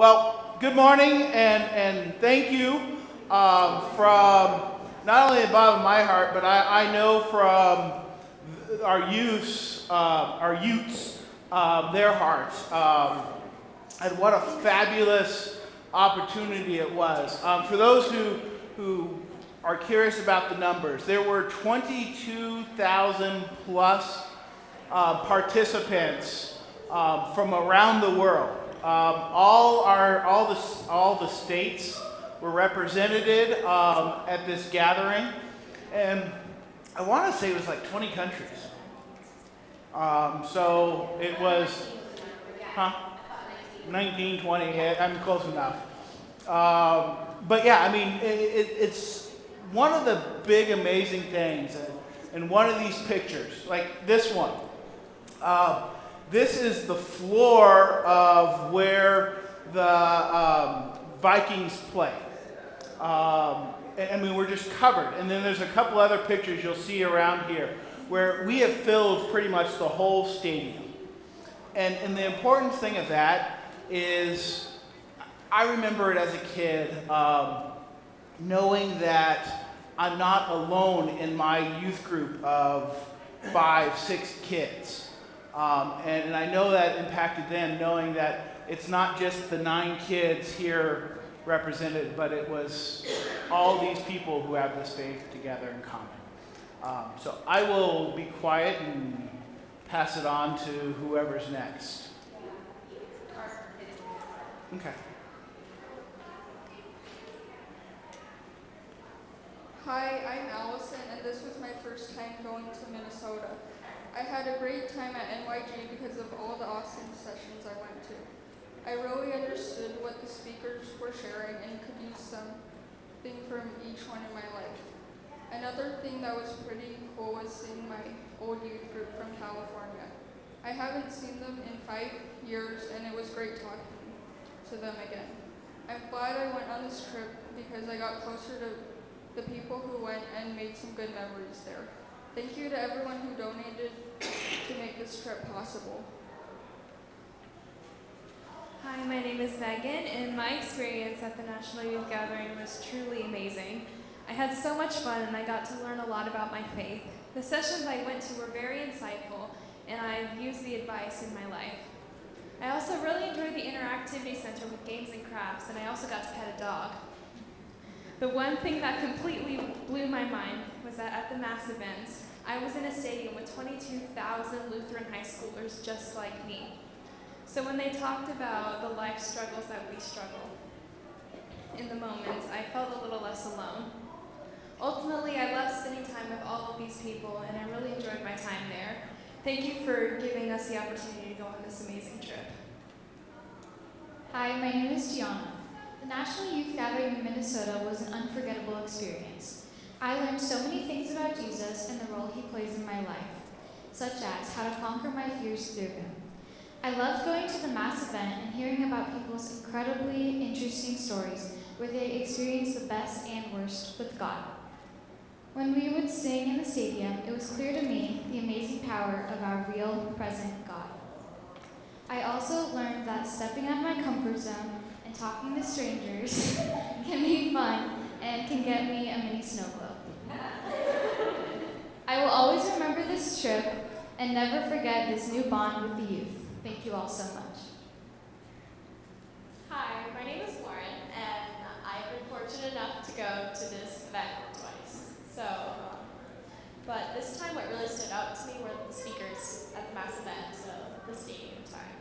Well, good morning and thank you from not only the bottom of my heart, but I know from our youths, their hearts. And what a fabulous opportunity it was. For those who are curious about the numbers, there were 22,000 plus participants from around the world. All the states were represented at this gathering, and I want to say it was like 20 countries. So it was, 19, 20. I'm close enough. But yeah, I mean, it's one of the big amazing things, and one of these pictures, like this one. This is the floor of where the Vikings play. I mean, we're just covered. And then there's a couple other pictures you'll see around here where we have filled pretty much the whole stadium. And the important thing of that is, I remember it as a kid, knowing that I'm not alone in my youth group of 5, 6 kids. And I know that impacted them, knowing that it's not just the 9 kids here represented, but it was all these people who have this faith together in common. So I will be quiet and pass it on to whoever's next. Okay. Hi, I'm Allison, and this was my first time going to Minnesota. I had a great time at NYG because of all the awesome sessions I went to. I really understood what the speakers were sharing and could use something from each one in my life. Another thing that was pretty cool was seeing my old youth group from California. I haven't seen them in 5 years, and it was great talking to them again. I'm glad I went on this trip because I got closer to the people who went and made some good memories there. Thank you to everyone who donated to make this trip possible. Hi, my name is Megan, and my experience at the National Youth Gathering was truly amazing. I had so much fun, and I got to learn a lot about my faith. The sessions I went to were very insightful, and I've used the advice in my life. I also really enjoyed the interactivity center with games and crafts, and I also got to pet a dog. The one thing that completely blew my mind was that at the mass events, I was in a stadium with 22,000 Lutheran high schoolers just like me. So when they talked about the life struggles that we struggle in the moments, I felt a little less alone. Ultimately, I loved spending time with all of these people, and I really enjoyed my time there. Thank you for giving us the opportunity to go on this amazing trip. Hi, my name is Gianna. The National Youth Gathering in Minnesota was an unforgettable experience. I learned so many things about Jesus and the role he plays in my life, such as how to conquer my fears through him. I loved going to the mass event and hearing about people's incredibly interesting stories where they experienced the best and worst with God. When we would sing in the stadium, it was clear to me the amazing power of our real, present God. I also learned that stepping out of my comfort zone and talking to strangers can be fun and can get me a mini snow globe. I will always remember this trip and never forget this new bond with the youth. Thank you all so much. Hi, my name is Lauren, and I've been fortunate enough to go to this event twice. But this time what really stood out to me were the speakers at the mass event, so the stadium time.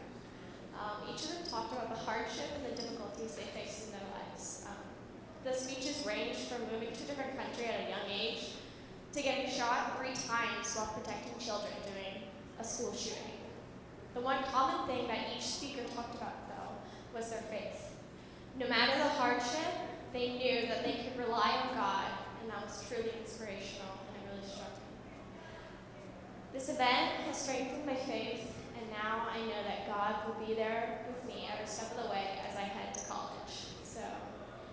Each of them talked about the hardship and the difficulties they faced in their lives. The speeches ranged from moving to a different country at a young age to getting shot 3 times while protecting children during a school shooting. The one common thing that each speaker talked about, though, was their faith. No matter the hardship, they knew that they could rely on God, and that was truly inspirational, and it really struck me. This event has strengthened my faith, and now I know that God will be there with me every step of the way as I head to college.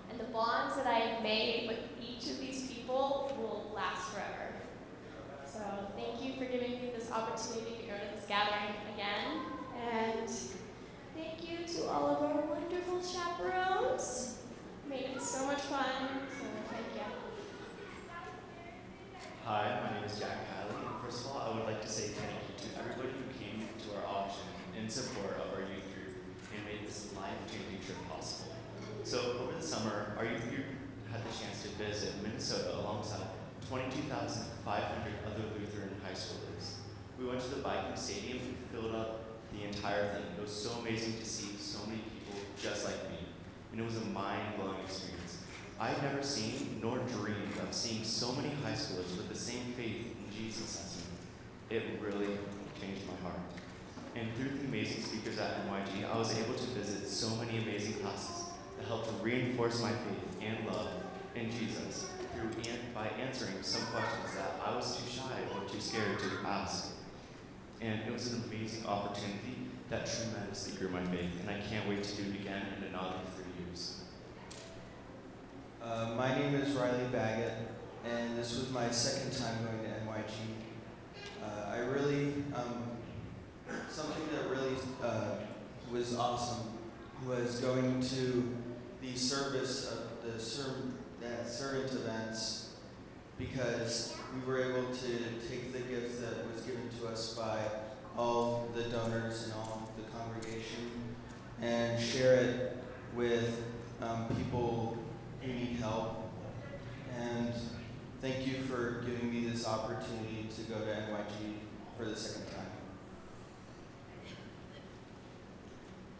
And the bonds that I have made with each of these people will last forever. So thank you for giving me this opportunity to go to this gathering again, and thank you to all of our wonderful chaplains. summer, our youth group had the chance to visit Minnesota alongside 22,500 other Lutheran high schoolers. We went to the Viking Stadium and filled up the entire thing. It was so amazing to see so many people just like me, and it was a mind-blowing experience. I had never seen nor dreamed of seeing so many high schoolers with the same faith in Jesus as me. It really changed my heart. And through the amazing speakers at NYG, I was able to visit so many amazing classes that helped to reinforce my faith and love in Jesus by answering some questions that I was too shy or too scared to ask. And it was an amazing opportunity that tremendously grew my faith, and I can't wait to do it again in another 3 years. My name is Riley Baggett, and this was my second time going to NYG. I really, something that really was awesome was going to the service of the servant events, because we were able to take the gift that was given to us by all the donors and all the congregation and share it with people who need help. And thank you for giving me this opportunity to go to NYG for the second time.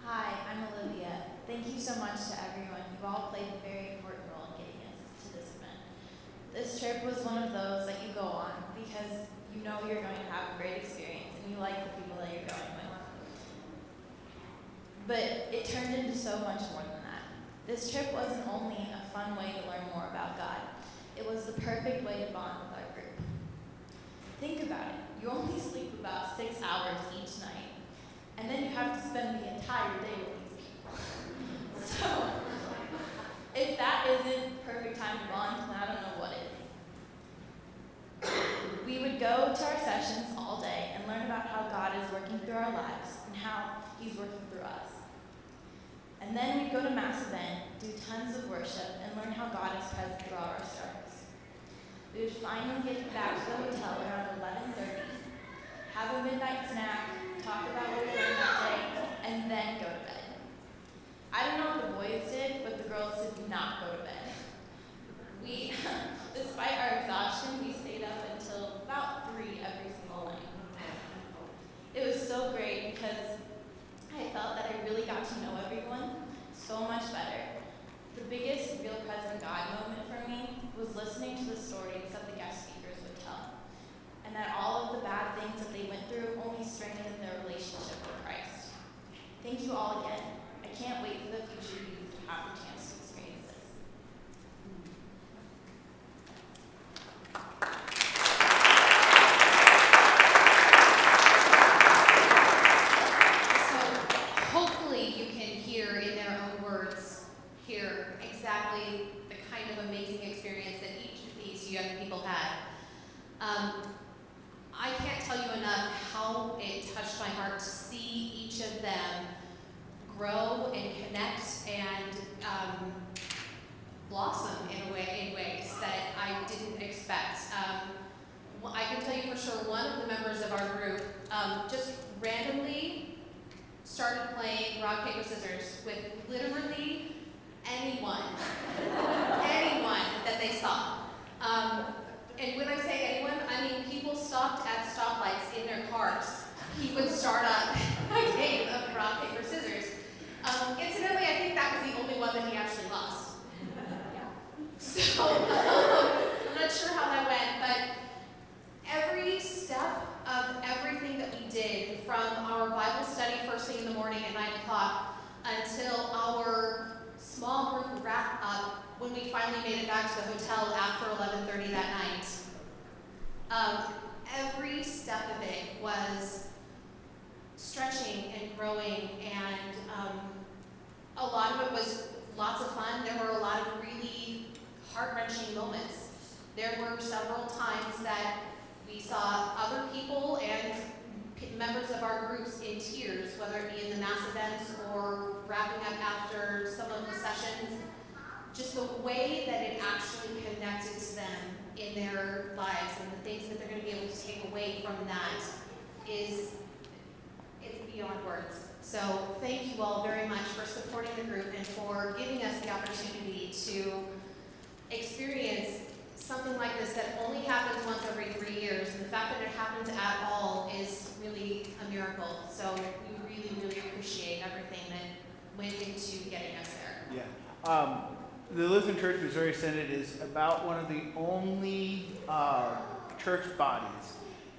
Hi, I'm Olivia. Thank you so much to everyone. You've all played a very important role in getting us to this event. This trip was one of those that you go on because you know you're going to have a great experience and you like the people that you're going with. But it turned into so much more than that. This trip wasn't only a fun way to learn more about God, it was the perfect way to bond with our group. Think about it. You only sleep about 6 hours each night, and then you have to spend the entire day with these people. So, if that isn't perfect time to bond, then I don't know what is. We would go to our sessions all day and learn about how God is working through our lives and how He's working through us. And then we'd go to Mass Event, do tons of worship, and learn how God is present through all our service. We would finally get back to the hotel around 11:30, have a midnight snack, talk about what we learned that day, and then go to bed. I don't know what the boys did, but the girls did not go to bed. We, despite our exhaustion, we stayed up until about 3 every single night. It was so great because I felt that I really got to know everyone so much better. The biggest real present God moment for me was listening to the stories that the guest speakers would tell, and that all of the bad things that they went through only strengthened their relationship with Christ. Thank you all again. I can't wait for the future youth to have the chance to experience this. So hopefully you can hear in their own words here exactly the kind of amazing experience that each of these young people had. I can't tell you enough how it touched my heart to see each of them grow and connect and blossom in ways that I didn't expect. I can tell you for sure one of the members of our group just randomly started playing rock, paper, scissors with literally anyone that they saw. And when I say anyone, I mean people stopped at stoplights in their cars. He would start up a game of rock, paper, scissors. Incidentally, I think that was the only one that he actually lost. So, I'm not sure how that went, but every step of everything that we did, from our Bible study first thing in the morning at 9 o'clock until our small group wrap up when we finally made it back to the hotel after 11:30 that night, every step of it was stretching and growing, and a lot of it was lots of fun. There were a lot of really heart-wrenching moments. There were several times that we saw other people and members of our groups in tears, whether it be in the mass events or wrapping up after some of the sessions. Just the way that it actually connected to them in their lives and the things that they're going to be able to take away from that it's beyond words. So thank you all very much for supporting the group and for for giving us the opportunity to experience something like this that only happens once every 3 years. And the fact that it happens at all is really a miracle. So we really, really appreciate everything that went into getting us there. Yeah. The Lutheran Church Missouri Synod is about one of the only church bodies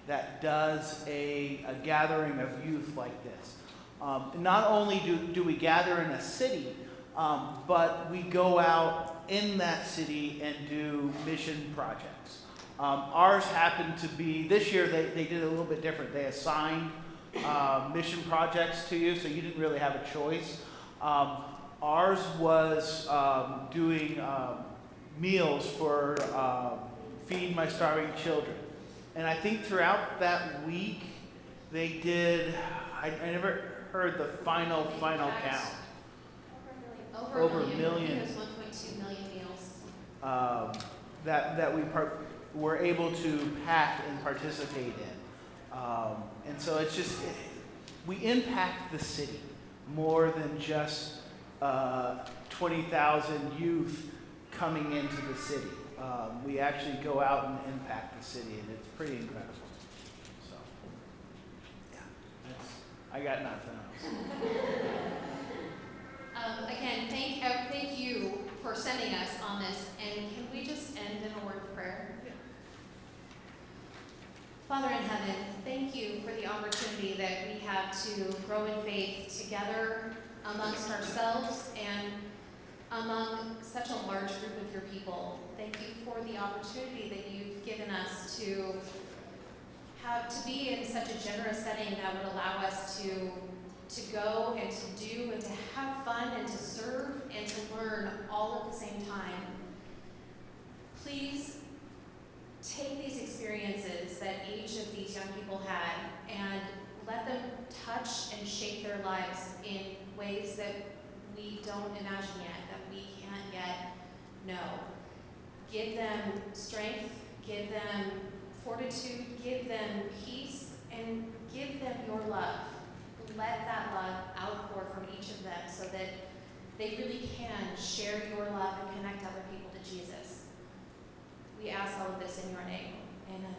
that does a gathering of youth like this. Not only do we gather in a city, but we go out in that city and do mission projects. Ours happened to be, this year they did it a little bit different. They assigned mission projects to you, so you didn't really have a choice. Ours was doing meals for Feed My Starving Children. And I think throughout that week, they did, I never heard the final count. Over a million. I think it was 1.2 million meals. That we were able to pack and participate in. And so it's just, we impact the city more than just 20,000 youth coming into the city. We actually go out and impact the city, and it's pretty incredible. So, yeah, I got nothing else. Again, thank you for sending us on this. And can we just end in a word of prayer? Yeah. Father in heaven, thank you for the opportunity that we have to grow in faith together amongst ourselves and among such a large group of your people. Thank you for the opportunity that you've given us to be in such a generous setting that would allow us to go and to do and to have fun and to serve and to learn all at the same time. Please take these experiences that each of these young people had and let them touch and shape their lives in ways that we don't imagine yet, that we can't yet know. Give them strength, give them fortitude, give them peace, and give them your love. Let that love outpour from each of them so that they really can share your love and connect other people to Jesus. We ask all of this in your name. Amen.